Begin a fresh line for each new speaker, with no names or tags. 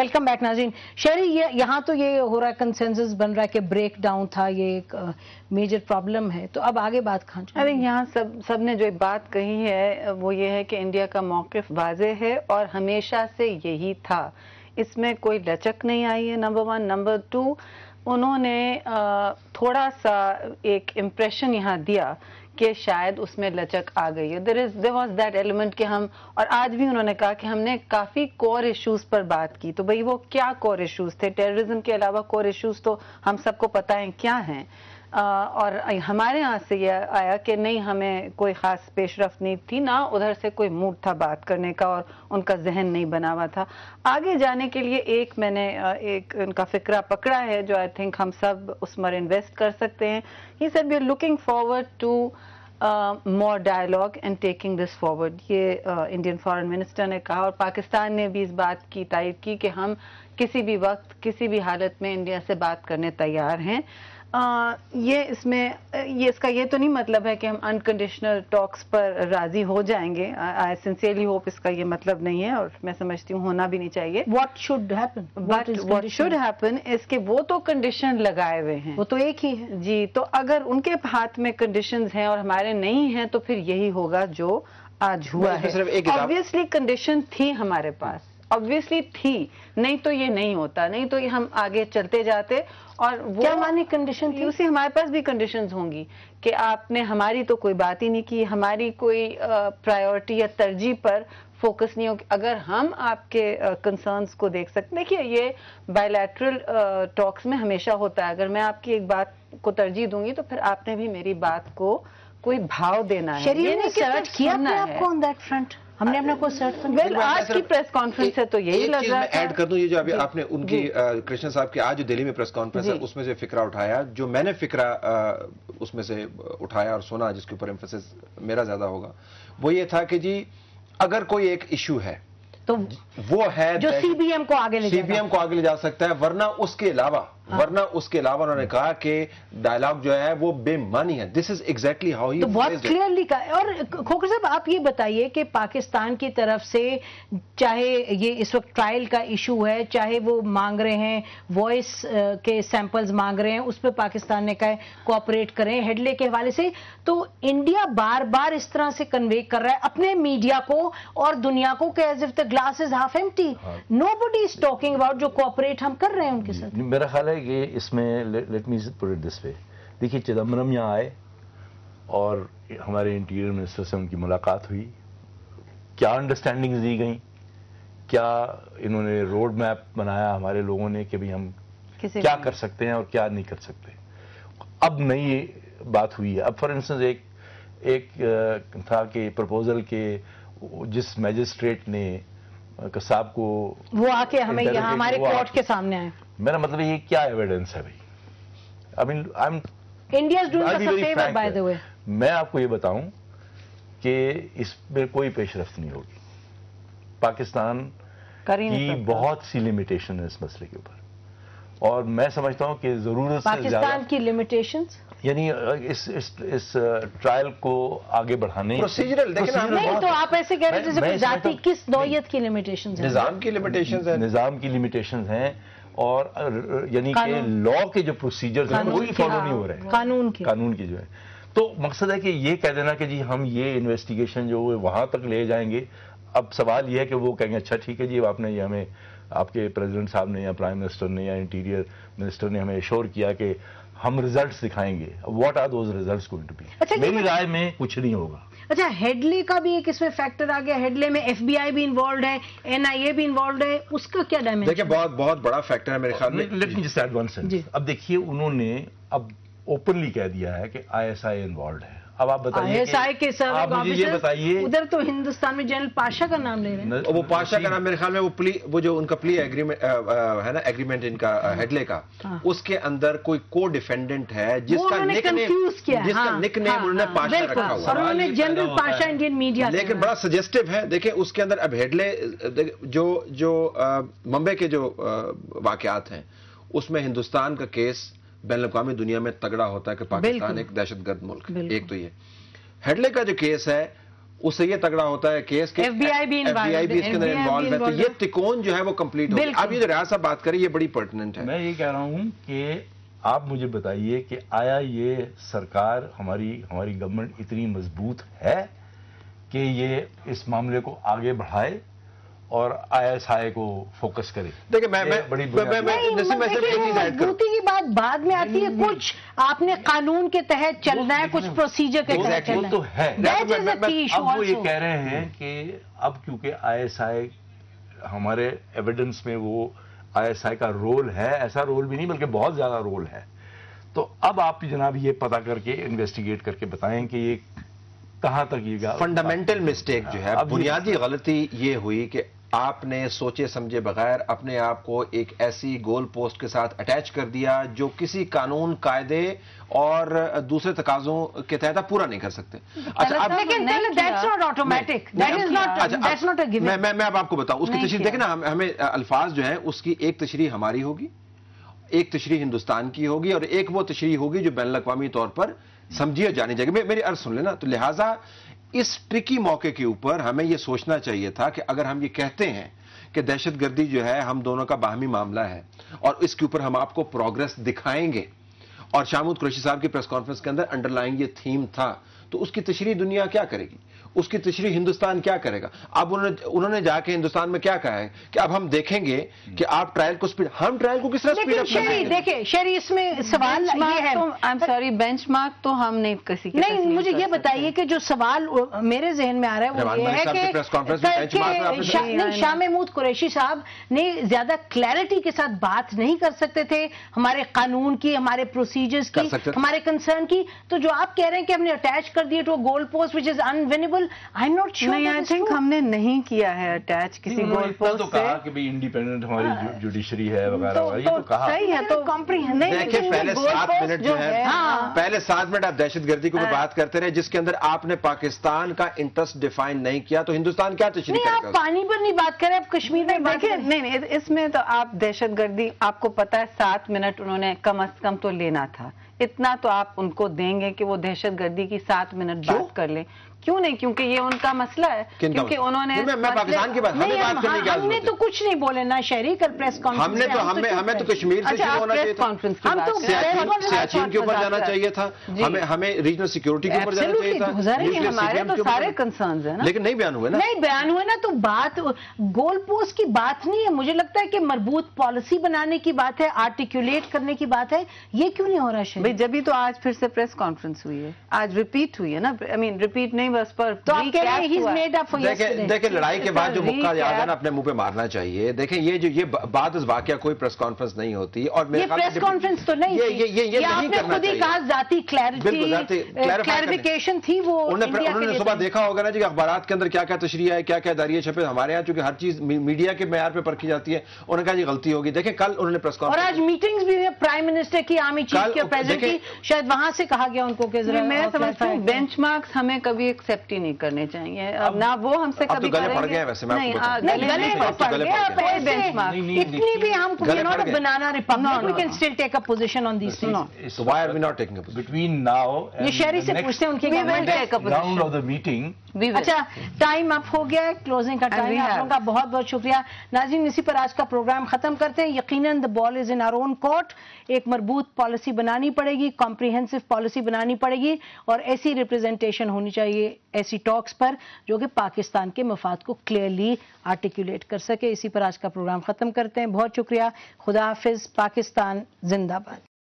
Welcome back ناظرین. شہری یہاں تو یہ ہو رہا ہے، کنسنسس بن رہا ہے کہ بریک ڈاؤن تھا، یہ ایک میجر پرابلم ہے. تو اب آگے بات
یہاں سب نے جو بات کہی ہے وہ یہ ہے کہ انڈیا کا موقف واضح ہے اور ہمیشہ سے یہی تھا. اس میں کوئی لچک نہیں آئی ہے، نمبر 1. نمبر 2، انہوں نے تھوڑا سا ایک امپریشن یہاں دیا کہ شاید اس میں لچک آ گئی ہے. there was that element کہ ہم، اور آج بھی انہوں نے کہا کہ ہم نے کافی کور ایشوز پر بات کی. تو بھئی وہ کیا کور ایشوز تھے؟ ٹیررزم کے علاوہ کور ایشوز تو ہم سب کو پتہ ہیں کیا ہیں. اور ہمارے یہاں سے یہ آیا کہ نہیں، ہمیں کوئی خاص پیش رفت نہیں تھی، نہ ادھر سے کوئی موڈ تھا بات کرنے کا، اور ان کا ذہن نہیں بنا ہوا تھا. آگے جانے کے لیے میں نے ایک ان کا فکرہ پکڑا ہے جو آئی تھنک ہم سب اس پر انویسٹ کر سکتے ہیں. He said we are looking forward to more dialogue and taking this forward. یہ انڈین فارن منسٹر نے کہا، اور پاکستان نے بھی اس بات کی تائید کی کہ ہم کسی بھی وقت کسی بھی حالت میں انڈیا سے بات کرنے تیار ہیں. اس کا یہ تو نہیں مطلب ہے کہ ہم انکنڈیشنل ٹاکس پر راضی ہو جائیں گے. آئی سنسیئرلی ہوپ اس کا یہ مطلب نہیں ہے، اور میں سمجھتی ہوں ہونا بھی نہیں چاہیے.
What should happen?
What should happen اس کہ وہ تو کنڈیشن لگائے ہوئے ہیں،
وہ تو ایک ہی ہے
جی. تو اگر ان کے ہاتھ میں کنڈیشنز ہیں اور ہمارے نہیں ہیں تو پھر یہی ہوگا جو آج ہوا ہے. آبویسلی کنڈیشن تھی ہمارے پاس، آبویسلی تھی، نہیں تو یہ نہیں ہوتا، نہیں تو یہ ہم آگے چلتے جاتے. اور وہ
کیا معنی کنڈیشن تھی؟
اسی ہمارے پاس بھی کنڈیشنز ہوں گی کہ آپ نے ہماری تو کوئی بات ہی نہیں کی، ہماری کوئی پرائیورٹی یا ترجیح پر فوکس نہیں ہوگی. اگر ہم آپ کے کنسرنز کو دیکھ سکتے، دیکھیے یہ بائی لیٹرل ٹاکس میں ہمیشہ ہوتا ہے. اگر میں آپ کی ایک بات کو ترجیح دوں گی تو پھر آپ نے بھی میری بات کو کوئی بھاؤ دینا ہے.
شریف نے سرچ کیا آپ کو آن دیٹ فرنٹ؟ ہم نے اپنا کوئی سرچ
آج کی پریس کانفرنس ہے تو یہی لگ رہا ہے.
میں ایڈ کر دوں، یہ جو ابھی آپ نے ان کی کرشن صاحب کی آج جو دہلی میں پریس کانفرنس ہے اس میں سے فکرہ اٹھایا، جو میں نے فکرہ اس میں سے اٹھایا اور سنا، جس کے اوپر ایمفیسس میرا زیادہ ہوگا، وہ یہ تھا کہ جی اگر کوئی ایک ایشو ہے
تو
وہ ہے
جو سی بی ایم کو آگے
لے جا سکتا ہے، ورنہ اس کے علاوہ انہوں نے کہا کہ ڈائلاگ جو ہے وہ بے معنی ہے. دس از ایگزیکٹلی ہاؤ ہی
بہت کلیئرلی کہا. اور کھوکھر صاحب آپ یہ بتائیے کہ پاکستان کی طرف سے چاہے یہ اس وقت ٹرائل کا ایشو ہے، چاہے وہ مانگ رہے ہیں وائس کے سیمپلز مانگ رہے ہیں، اس پہ پاکستان نے کہا ہے کوآپریٹ کریں ہیڈلے کے حوالے سے، تو انڈیا بار بار اس طرح سے کنوے کر رہا ہے اپنے میڈیا کو اور دنیا کو کہ as if the glass is half empty. Nobody is talking about جو کوآپریٹ ہم کر رہے ہیں ان کے ساتھ.
میرا خیال ہے کہ اس میں let me put it this وے. دیکھیے چدمبرم یہاں آئے اور ہمارے انٹیریئر منسٹر سے ان کی ملاقات ہوئی، کیا انڈرسٹینڈنگز دی گئیں، کیا انہوں نے روڈ میپ بنایا ہمارے لوگوں نے کہ بھی ہم کیا کر سکتے ہیں اور کیا نہیں کر سکتے. اب نئی بات ہوئی ہے. اب فار انسٹنس ایک تھا کہ پرپوزل کے جس میجسٹریٹ نے قصاب کو
وہ آ کے ہمیں یہاں ہمارے کورٹ کے سامنے آئے،
میرا مطلب یہ کیا ایویڈنس ہے بھائی؟ میں آپ کو یہ بتاؤں کہ اس میں کوئی پیش رفت نہیں ہوگی. پاکستان کی بہت سی لمیٹیشن ہے اس مسئلے کے اوپر، اور میں سمجھتا ہوں کہ ضرورت سے زیادہ
پاکستان کی لمیٹیشنز
یعنی اس ٹرائل کو آگے بڑھانے
نہیں، تو آپ ایسے کہہ رہے جیسے ذاتی کس نوعیت کی لمیٹیشنز ہیں؟
نظام کی لمیٹیشنز ہیں، اور یعنی کہ لا کے جو پروسیجرز ہیں وہی فالو نہیں ہو رہے ہیں، قانون کی جو ہے. تو مقصد ہے کہ یہ کہہ دینا کہ جی ہم یہ انویسٹیگیشن جو وہاں تک لے جائیں گے. اب سوال یہ ہے کہ وہ کہیں گے اچھا ٹھیک ہے جی، آپ نے یہ ہمیں، آپ کے پریزیڈنٹ صاحب نے یا پرائم منسٹر نے یا انٹیریئر منسٹر نے ہمیں ایشور کیا کہ ہم ریزلٹس دکھائیں گے. What are those results going to be? میری رائے میں کچھ نہیں ہوگا.
اچھا، ہیڈلے کا بھی ایک اس میں فیکٹر آ گیا. ہیڈلے میں ایف بی آئی بھی انوالوڈ ہے، این آئی اے بھی انوالوڈ ہے، اس کا کیا ڈائمنشن؟
دیکھیں بہت بڑا فیکٹر ہے میرے خیال میں.
Let me just add one sentence. اب دیکھیے انہوں نے اب اوپنلی کہہ دیا ہے کہ آئی ایس آئی انوالوڈ ہے. اب آپ بتائیے،
آئی ایس آئی کے سر
آپ مجھے یہ بتائیے،
ادھر تو ہندوستان میں جنرل پاشا کا نام لے رہے ہیں.
وہ پاشا کا نام میرے خیال میں وہ جو ان کا پلی ایگریمنٹ ہے نا، ایگریمنٹ ان کا ہیڈلے کا، اس کے اندر کوئی کو ڈیفینڈنٹ ہے جس کا نک نیم انہوں نے پاشا رکھا ہوا،
اور انہوں نے جنرل پاشا انڈین میڈیا،
لیکن بڑا سجیسٹو ہے. دیکھیں اس کے اندر اب ہیڈلے جو ممبئی کے جو واقعات ہیں اس میں ہندوستان کا کیس بین الاقوامی دنیا میں تگڑا ہوتا ہے کہ پاکستان ایک دہشت گرد ملک ہے. ایک تو یہ ہیڈلے کا جو کیس ہے اس سے یہ تگڑا ہوتا ہے کیس کہ
FBI بھی
اس کے اندر انوالو ہے، تو یہ تکون جو ہے وہ کمپلیٹ ہوگی. اب یہ جو ریاض صاحب بات کریں یہ بڑی پرٹیننٹ ہے.
میں یہ کہہ رہا ہوں کہ آپ مجھے بتائیے کہ آیا یہ سرکار ہماری گورنمنٹ اتنی مضبوط ہے کہ یہ اس معاملے کو آگے بڑھائے اور ISI کو فوکس کرے؟
دیکھیں
مضبوطی کی بات بعد میں آتی ہے، کچھ آپ نے قانون کے تحت چلنا ہے، کچھ پروسیجر کے تحت چلنا
تو ہے. اب وہ یہ کہہ رہے ہیں کہ اب کیونکہ ISI ہمارے ایویڈنس میں وہ ISI کا رول ہے، ایسا رول بھی نہیں بلکہ بہت زیادہ رول ہے، تو اب آپ جناب یہ پتا کر کے انویسٹیگیٹ کر کے بتائیں کہ یہ کہاں تک یہ گا.
فنڈامنٹل مسٹیک جو ہے، بنیادی غلطی یہ ہوئی کہ آپ نے سوچے سمجھے بغیر اپنے آپ کو ایک ایسی گول پوسٹ کے ساتھ اٹیچ کر دیا جو کسی قانون، قاعدے اور دوسرے تقاضوں کے تحت آپ پورا نہیں کر سکتے. اچھا میں اب آپ کو بتاؤں اس کی تشریح دیکھیں نا، ہمیں الفاظ جو ہیں اس کی ایک تشریح ہماری ہوگی، ایک تشریح ہندوستان کی ہوگی، اور ایک وہ تشریح ہوگی جو بین الاقوامی طور پر سمجھی اور جانی جائے گی. میری عرض سن لینا. تو لہٰذا اس ٹرکی موقع کے اوپر ہمیں یہ سوچنا چاہیے تھا کہ اگر ہم یہ کہتے ہیں کہ دہشت گردی جو ہے ہم دونوں کا باہمی معاملہ ہے اور اس کے اوپر ہم آپ کو پروگرس دکھائیں گے، اور شاہ محمود قریشی صاحب کی پریس کانفرنس کے اندر انڈر لائن یہ تھیم تھا، تو اس کی تشریح دنیا کیا کرے گی، اس کی تشریح ہندوستان کیا کرے گا؟ اب انہوں نے جا کے ہندوستان میں کیا کہا ہے کہ اب ہم دیکھیں گے کہ آپ ٹرائل کو ہم ٹرائل کو کس طرح سپیڈ اپ کریں گے.
دیکھیں شہری اس میں سوال یہ ہے،
بینچ مارک تو ہم نہیں کسی
نہیں، مجھے یہ بتائیے کہ جو سوال میرے ذہن میں آ رہا ہے وہ یہ ہے کہ شاہ محمود قریشی صاحب نے زیادہ کلیئرٹی کے ساتھ بات نہیں کر سکتے تھے ہمارے قانون کی، ہمارے پروسیجرز کی، ہمارے کنسرن کی. تو جو آپ کہہ رہے ہیں کہ ہم نے اٹیچ کر دیے two goal post which is unenviable, I'm not sure.
نہیں، I think ہم نے نہیں کیا ہے اٹیچ کسی گول پوسٹ سے.
کہا کہ بھی انڈیپینڈنٹ ہماری جوڈیشری ہے وغیرہ وغیرہ، یہ تو کہا.
صحیح ہے، تو
دیکھیں پہلے 7 منٹ جو ہے، پہلے 7 منٹ آپ دہشت گردی کو بات کرتے رہے جس کے اندر آپ نے پاکستان کا انٹرسٹ ڈیفائن نہیں کیا، تو ہندوستان کیا تشریح کرے گا؟
آپ پانی پر نہیں بات کریں، آپ کشمیر میں بات کریں.
نہیں، اس میں تو آپ دہشت گردی، آپ کو پتا ہے 7 منٹ انہوں نے کم از کم تو لینا تھا، اتنا تو آپ ان کو دیں گے کہ وہ دہشت گردی کی 7 منٹ بات کر لیں. کیوں نہیں؟ کیونکہ یہ ان کا مسئلہ ہے، کیونکہ انہوں نے
میں پاکستان کی بات، ہمیں بات کرنے کی
ہم نے تو کچھ نہیں بولے نا شہری کل پریس کانفرنس
ہمیں تو کشمیر سے شروع ہونا چاہیے تھا، سیاچین کے اوپر جانا چاہیے تھا، ہمیں ریجنل سیکیورٹی کے اوپر جانا چاہیے تھا.
ہمارے تو سارے کنسرنز ہیں نا،
لیکن نہیں بیان ہوئے نا.
نہیں بیان ہوئے نا، تو بات گول پوسٹ کی بات نہیں ہے. مجھے لگتا ہے کہ مربوط پالیسی بنانے کی بات ہے، آرٹیکولیٹ کرنے کی بات ہے. یہ کیوں نہیں ہو رہا شہری؟
جبھی تو آج پھر سے پریس کانفرنس ہوئی ہے، آج ریپیٹ ہوئی ہے نا. ریپیٹ نہیں بس پر
دیکھیں لڑائی کے بعد جو مکہ یاد ہے نا اپنے منہ پہ مارنا چاہیے. دیکھیں یہ بعد از واقعہ کوئی پریس کانفرنس نہیں ہوتی، اور
یہ پریس کانفرنس تو نہیں، یہ آپ نے خود ہی کہا ذاتی کلیریفیکیشن تھی. وہ
انہوں نے صبح دیکھا ہوگا نا جی اخبارات کے اندر کیا کیا تشریح ہے، کیا کیا داریے چھپے. ہمارے یہاں چونکہ ہر چیز میڈیا کے معیار پہ پرکھی جاتی ہے، انہوں نے کہا جی غلطی ہوگی. دیکھیں کل انہوں نے پریس کانفرنس،
اور آج میٹنگز بھی پرائم منسٹر کی، آرمی چیف کے، پریزیڈنٹ کی، شاید وہاں سے کہا گیا ان کو کہ
میں سمجھتا ہوں بینچ مارکس ہمیں کبھی ایکسپٹ ہی نہیں کرنے چاہیے. نہ وہ ہم سے کبھی
گلے پڑ گئے، ویسے
اتنی بھی ہم banana republic we can still take a position on these things.
So why are we not taking a position?
Between now and
یہ شہری سے پوچھتے ہیں ان کی
round of the meeting.
اچھا ٹائم اپ ہو گیا ہے، کلوزنگ کا ٹائم. آپ لوگوں کا بہت بہت شکریہ. ناظرین اسی پر آج کا پروگرام ختم کرتے ہیں. یقیناً the ball is in our own court. ایک مربوط پالیسی بنانی پڑے گی، کمپریہنسو پالیسی بنانی پڑے گی، اور ایسی ریپرزنٹیشن ہونی چاہیے ایسی ٹاکس پر جو کہ پاکستان کے مفاد کو کلیئرلی آرٹیکولیٹ کر سکے. اسی پر آج کا پروگرام ختم کرتے ہیں. بہت شکریہ. خدا حافظ. پاکستان زندہ باد.